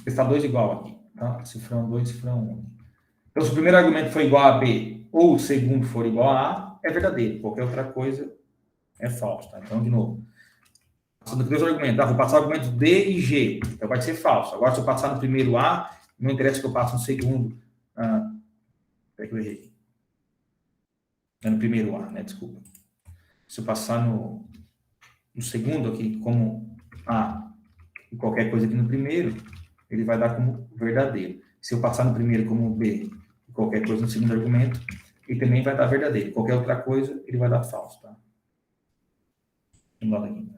Está 2 igual aqui, tá? Cifrão 2, cifrão 1. Então, se o primeiro argumento for igual a B, ou o segundo for igual a A, é verdadeiro. Qualquer outra coisa é falso, tá? Então, de novo. Passando dois argumentos. Vou passar o argumento D e G. Então, vai ser falso. Agora, se eu passar no primeiro A, não interessa que eu passe no segundo. Peraí que eu errei. É no primeiro A, né? Desculpa. Se eu passar no segundo aqui, como A, e qualquer coisa aqui no primeiro, ele vai dar como verdadeiro. Se eu passar no primeiro como B, e qualquer coisa no segundo argumento, ele também vai dar verdadeiro. Qualquer outra coisa, ele vai dar falso, tá? Vamos lá daqui.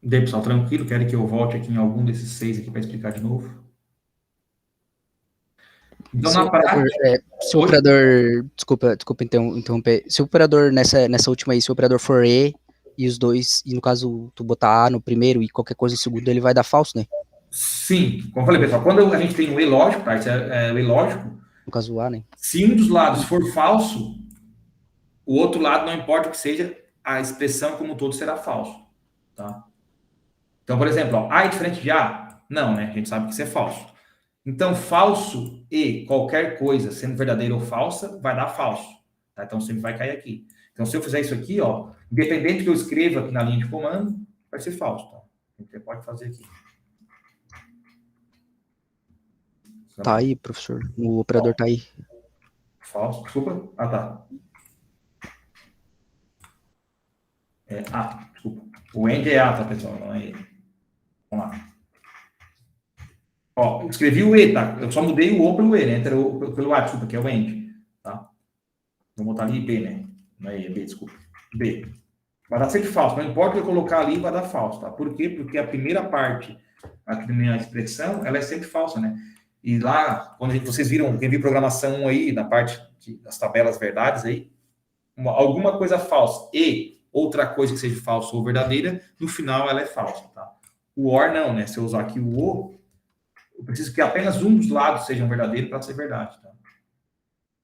E daí, pessoal, tranquilo? Querem que eu volte aqui em algum desses 6 aqui para explicar de novo? Então, na prática... Se o operador... Desculpa interromper. Se o operador, nessa última aí, se o operador for E, e os dois, e no caso, tu botar A no primeiro e qualquer coisa no segundo, ele vai dar falso, né? Sim. Como eu falei, pessoal, quando a gente tem um E lógico, tá? Isso é o E lógico. No caso, o A, né? Se um dos lados for falso, o outro lado, não importa o que seja, a expressão como um todo será falso, tá? Então, por exemplo, ó, A é diferente de A? Não, né? A gente sabe que isso é falso. Então, falso e qualquer coisa, sendo verdadeira ou falsa, vai dar falso. Tá? Então, sempre vai cair aqui. Então, se eu fizer isso aqui, ó, independente do que eu escreva aqui na linha de comando, vai ser falso. Tá? Você pode fazer aqui. Tá aí, professor. O operador tá aí. Falso, desculpa. Tá. Desculpa. O end é A, tá, pessoal? Não é E. Vamos lá. Ó, escrevi o E, tá? Eu só mudei o O pelo E, né? Pelo A, desculpa, que é o end, tá? Vou botar ali B, né? Não é E, é B, desculpa. B. Vai dar sempre falso. Não importa o que eu colocar ali, vai dar falso, tá? Por quê? Porque a primeira parte aqui da minha expressão, ela é sempre falsa, né? E lá, quando vocês viram, quem viu programação aí, na parte das tabelas verdades aí, alguma coisa falsa e outra coisa que seja falsa ou verdadeira, no final ela é falsa, tá? O OR não, né? Se eu usar aqui o O, eu preciso que apenas um dos lados sejam verdadeiros para ser verdade, tá?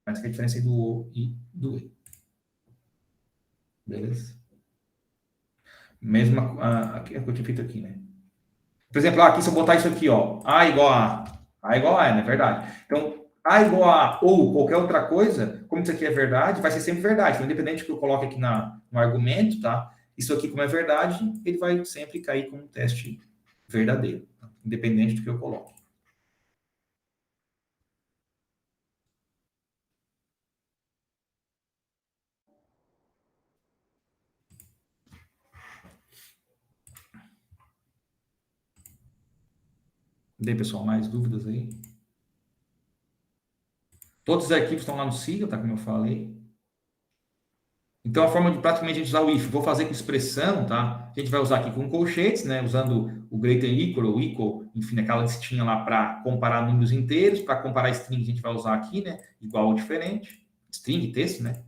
Mas que é a diferença do O e do E. Beleza? Mesmo aqui, é o que eu tinha feito aqui, né? Por exemplo, aqui se eu botar isso aqui, ó, A igual a A igual a, não é verdade? Então, A igual a ou qualquer outra coisa, como isso aqui é verdade, vai ser sempre verdade. Então, independente do que eu coloque aqui no argumento, tá? Isso aqui, como é verdade, ele vai sempre cair como um teste verdadeiro, tá? Independente do que eu coloque. E aí, pessoal, mais dúvidas aí? Todos os arquivos estão lá no Siga, tá? Como eu falei. Então, a forma de praticamente a gente usar o if, vou fazer com expressão, tá? A gente vai usar aqui com colchetes, né? Usando o greater equal ou equal, enfim, aquela listinha lá para comparar números inteiros. Para comparar string, a gente vai usar aqui, né? Igual ou diferente. String, texto, né?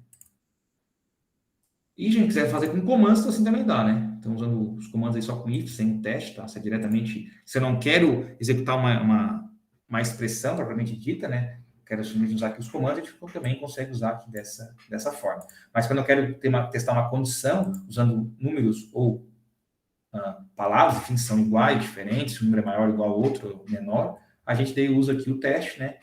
E, gente, quiser fazer com comandos, assim também dá, né? Então, usando os comandos aí só com if, sem teste, tá? Se é diretamente... Se eu não quero executar uma expressão propriamente dita, né? Quero usar aqui os comandos, a gente também consegue usar aqui dessa forma. Mas quando eu quero testar uma condição, usando números ou palavras, enfim, são iguais, diferentes, um número é maior, igual ao outro, menor, a gente daí usa aqui o teste, né?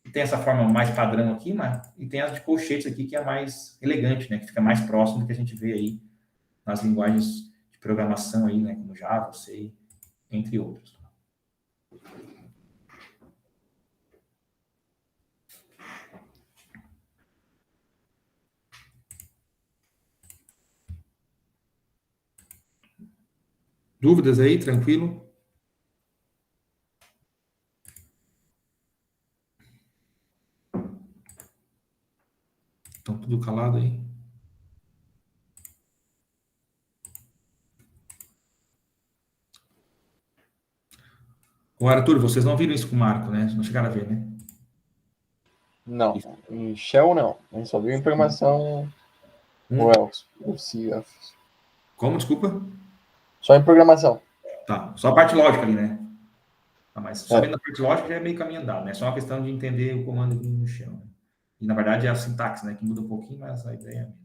E tem essa forma mais padrão aqui, e tem as de colchetes aqui, que é mais elegante, né? Que fica mais próximo do que a gente vê aí nas linguagens programação aí, né, como Java, C, entre outros. Dúvidas aí? Tranquilo? Estão tudo calado aí? Ô, Arthur, vocês não viram isso com o Marco, né? Não chegaram a ver, né? Não, em Shell não. A gente só viu em programação o else, o CF. Como? Desculpa? Só em programação. Tá, só a parte lógica ali, né? Tá, mas sabendo É. a parte lógica já é meio caminho andado, né? É só uma questão de entender o comando aqui no Shell, né? E, na verdade, é a sintaxe, né? Que muda um pouquinho, mas a ideia é a mesma.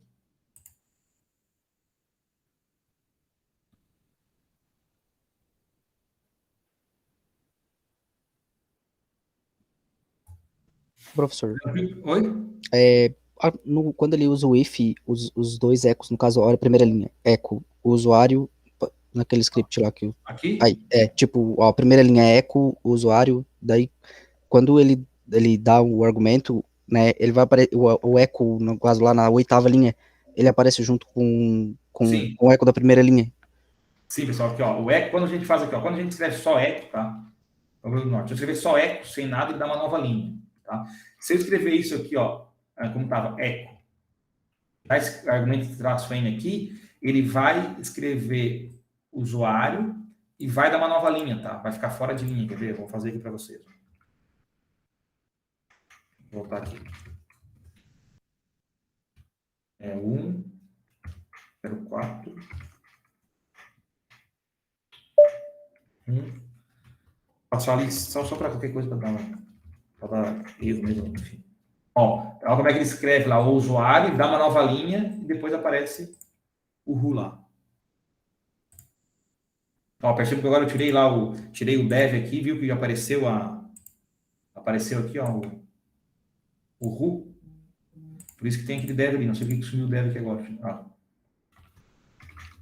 Professor, Oi? quando ele usa o if, os dois ecos, no caso, olha a primeira linha, eco, o usuário, naquele script lá que... Aqui? Aí, tipo, ó, a primeira linha é eco, o usuário, daí, quando ele dá o argumento, né, ele vai aparecer, o eco, no caso, lá na 8ª linha, ele aparece junto Sim. com o eco da primeira linha. Sim, pessoal, aqui, ó. O eco, quando a gente faz aqui, ó, quando a gente escreve só eco, tá? No Rio do Norte, se eu escrever só eco, sem nada, ele dá uma nova linha, tá? Se eu escrever isso aqui, ó, como estava, eco, tá, esse argumento de traço N aqui, ele vai escrever usuário e vai dar uma nova linha, tá? Vai ficar fora de linha, quer ver? Vou fazer aqui para vocês. Vou voltar aqui. É 1, 04, 1. Passar ali só para qualquer coisa, para dar erro mesmo, enfim. Ó, como é que ele escreve lá o usuário, dá uma nova linha e depois aparece o RU lá. Ó, percebe que agora eu tirei o dev aqui, viu que apareceu aqui, ó, o RU. Por isso que tem aquele dev ali, não sei por que sumiu o dev aqui agora. Ah.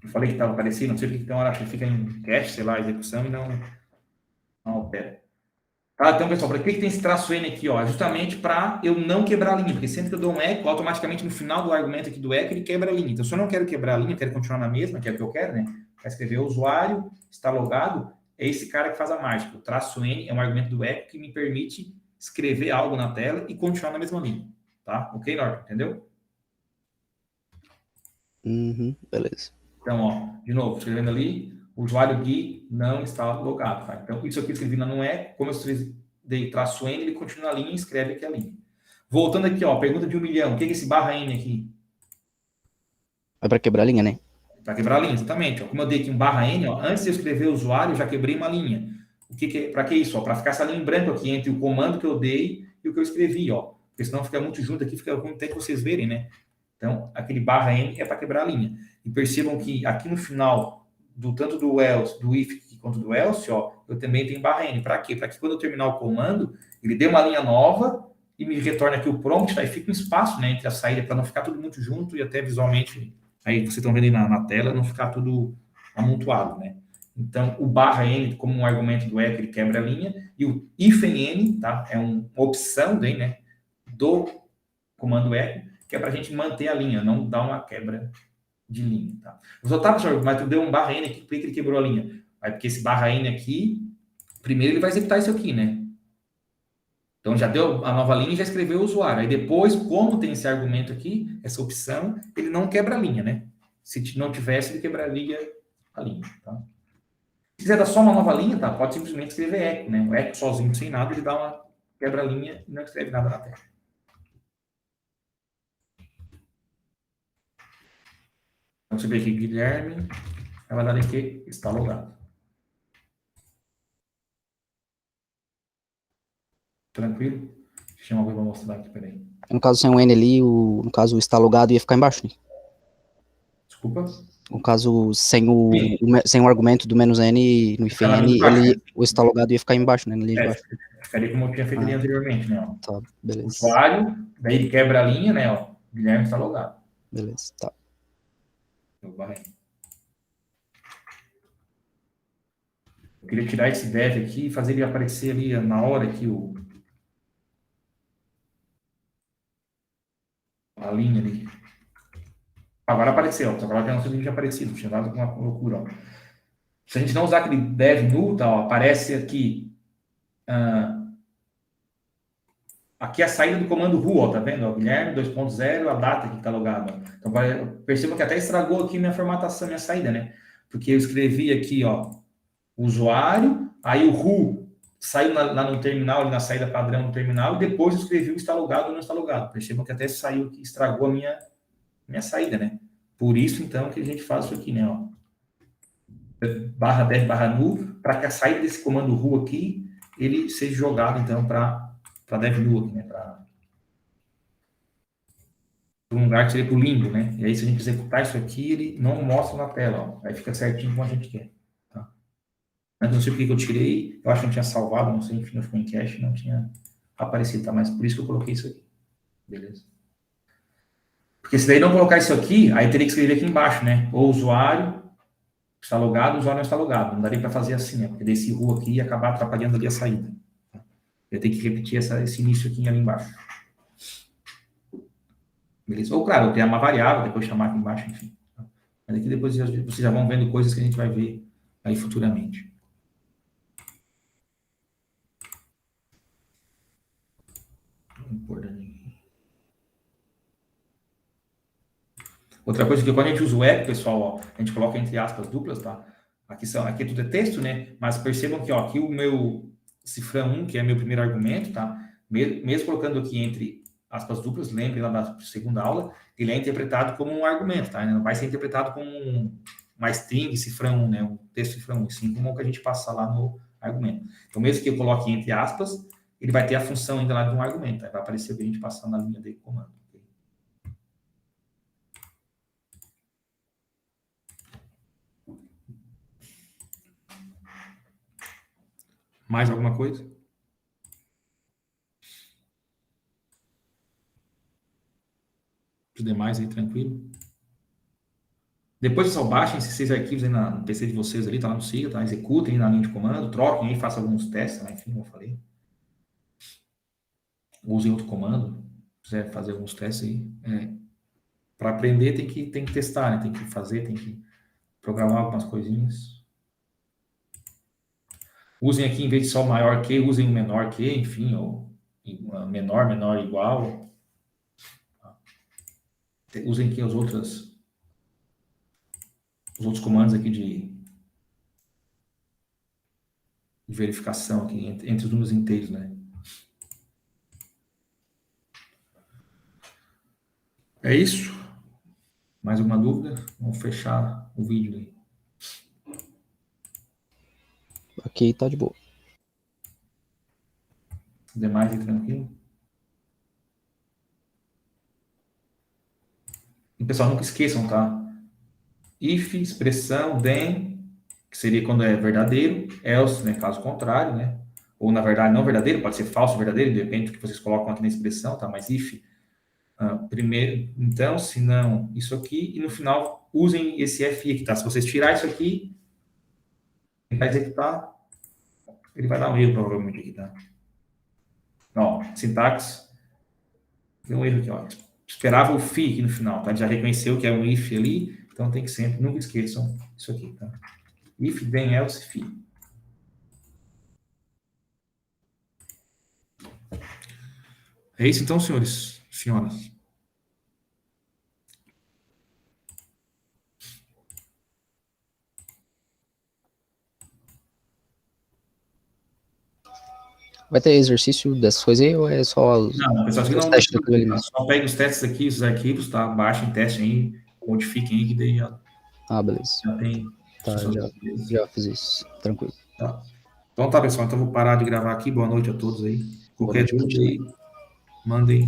Eu falei que estava aparecendo, não sei por que tem hora que fica em cache, sei lá, execução e não opera. Tá, então, pessoal, para que tem esse traço N aqui? Ó? Justamente para eu não quebrar a linha, porque sempre que eu dou um eco, automaticamente no final do argumento aqui do eco, ele quebra a linha. Então, se eu não quero quebrar a linha, eu quero continuar na mesma, que é o que eu quero, né? Para escrever o usuário, está logado, é esse cara que faz a mágica. O traço N é um argumento do eco que me permite escrever algo na tela e continuar na mesma linha. Tá? Ok, Norton? Entendeu? Beleza. Então, ó, de novo, escrevendo ali, o usuário Gui não está logado. Tá? Então, isso aqui eu escrevi lá no eco, como eu dei traço N, ele continua a linha e escreve aqui a linha. Voltando aqui, ó, pergunta de 1 milhão. O que é esse barra N aqui? É para quebrar a linha, né? Para quebrar a linha, exatamente. Ó. Como eu dei aqui um barra N, ó, antes de eu escrever o usuário, eu já quebrei uma linha. Para que isso? Para ficar essa linha em branco aqui entre o comando que eu dei e o que eu escrevi, ó. Porque senão fica muito junto aqui, fica ruim até que vocês verem, né? Então, aquele barra N é para quebrar a linha. E percebam que aqui no final, tanto do else, do if quanto do else, ó, eu também tenho barra N. Para quê? Para que quando eu terminar o comando, ele dê uma linha nova e me retorne aqui o prompt, aí fica um espaço, né, entre a saída, para não ficar tudo muito junto e até visualmente, aí vocês estão vendo aí na tela, não ficar tudo amontoado, né? Então, o barra N, como um argumento do eco, ele quebra a linha, e o -n, tá? É uma opção daí, né, do comando eco, que é para a gente manter a linha, não dar uma quebra de linha, tá? Os Otávio, professor, mas tu deu um barra N aqui, por que ele quebrou a linha? Aí, porque esse barra N aqui, primeiro ele vai executar isso aqui, né? Então, já deu a nova linha e já escreveu o usuário. Aí depois, como tem esse argumento aqui, essa opção, ele não quebra a linha, né? Se não tivesse, ele quebraria a linha, tá? Se quiser dar só uma nova linha, tá? Pode simplesmente escrever eco, né? O eco sozinho, sem nada, ele dá uma quebra a linha e não escreve nada na tela. Então, você vê aqui, Guilherme, vai dar aqui, está logado. Tranquilo? Deixa eu ver, vou mostrar aqui, peraí. No caso, sem o N ali, no caso, o está logado ia ficar embaixo, né? Desculpa? No caso, sem o argumento do -n no if N, o está logado ia ficar embaixo, né? Na linha de baixo. Ficaria como eu tinha feito ali anteriormente, né? Ó. Tá, beleza. Usuário, daí ele quebra a linha, né? Ó. Guilherme está logado. Beleza, tá. Eu queria tirar esse dev aqui e fazer ele aparecer ali na hora que a linha ali. Agora apareceu, só que agora tem um seguinte aparecido, tinha dado uma loucura. Ó. Se a gente não usar aquele dev null, tá, ó, aparece aqui aqui a saída do comando ru, ó, tá vendo? Ó, Guilherme 2.0, a data que tá logada. Então, perceba que até estragou aqui minha formatação, minha saída, né? Porque eu escrevi aqui, ó, usuário, aí o ru saiu lá no terminal, ali na saída padrão do terminal, e depois eu escrevi o está logado ou não está logado. Percebam que até saiu aqui, estragou a minha saída, né? Por isso, então, que a gente faz isso aqui, né? Ó. /dev /null, para que a saída desse comando ru aqui, ele seja jogado, então, para dev null aqui, né? Para um lugar que seria para o limbo, né? E aí, se a gente executar isso aqui, ele não mostra na tela, ó. Aí fica certinho como a gente quer. Tá? Mas não sei por que eu tirei, eu acho que não tinha salvado, não sei, enfim, não ficou em cache, não tinha aparecido, tá? Mas por isso que eu coloquei isso aqui. Beleza? Porque se daí não colocar isso aqui, aí teria que escrever aqui embaixo, né? O usuário está logado, o usuário não está logado. Não daria para fazer assim, né? Porque desse ru aqui ia acabar atrapalhando ali a saída. Eu tenho que repetir esse início aqui ali embaixo. Beleza? Ou, claro, criar uma variável, depois chamar aqui embaixo, enfim. Mas aqui depois vocês já vão vendo coisas que a gente vai ver aí futuramente. Vamos pôr ali. Outra coisa que quando a gente usa o eco, pessoal, ó, a gente coloca entre aspas duplas, tá? Aqui tudo é texto, né? Mas percebam que, ó, aqui o meu cifrão 1, que é meu primeiro argumento, tá? Mesmo colocando aqui entre aspas duplas, lembrem lá da segunda aula, ele é interpretado como um argumento, tá? Ele não vai ser interpretado como uma string cifrão 1, né? Um texto cifrão 1, sim como o que a gente passa lá no argumento. Então, mesmo que eu coloque entre aspas, ele vai ter a função ainda lá de um argumento, tá? Vai aparecer o que a gente passar na linha de comando. Mais alguma coisa? Os demais aí, tranquilo? Depois, pessoal, baixem esses arquivos aí no PC de vocês ali, tá lá no SIGA, tá? Executem aí na linha de comando, troquem aí, façam alguns testes, né? Enfim, como eu falei. Usem outro comando, se quiser fazer alguns testes aí. Para aprender tem que testar, né? Tem que fazer, tem que programar algumas coisinhas. Usem aqui, em vez de só maior que, usem menor que, enfim, ou menor, igual. Usem aqui os outros comandos aqui de verificação aqui entre os números inteiros, né? É isso? Mais alguma dúvida? Vamos fechar o vídeo aí. Ok, tá de boa. Os demais aí, tranquilo? E, pessoal, nunca esqueçam, tá? If, expressão, then, que seria quando é verdadeiro, else, né, caso contrário, né? Ou, na verdade, não verdadeiro, pode ser falso ou verdadeiro, depende do que vocês colocam aqui na expressão, tá? Mas if, primeiro, então, se não, isso aqui, e no final, usem esse fi aqui, tá? Se vocês tirar isso aqui, tentar executar, ele vai dar um erro, provavelmente, aqui, tá? Ó, sintaxe, tem um erro aqui, ó. Esperava o fi aqui no final, tá? Ele já reconheceu que é um if ali, então tem que sempre, nunca esqueçam isso aqui, tá? If, then, else, fi. É isso então, senhores, senhoras. Vai ter exercício dessas coisas aí ou é só os, Não, pessoal, os não, testes daquilo ali mesmo? só pegue os testes aqui, os arquivos, tá? Baixem, testem aí, modifiquem aí, que daí Ah, beleza. já tem. Tá, já fiz isso. Tranquilo. Tá. Então tá, pessoal, então vou parar de gravar aqui. Boa noite a todos aí. Qualquer dúvida aí, mandem.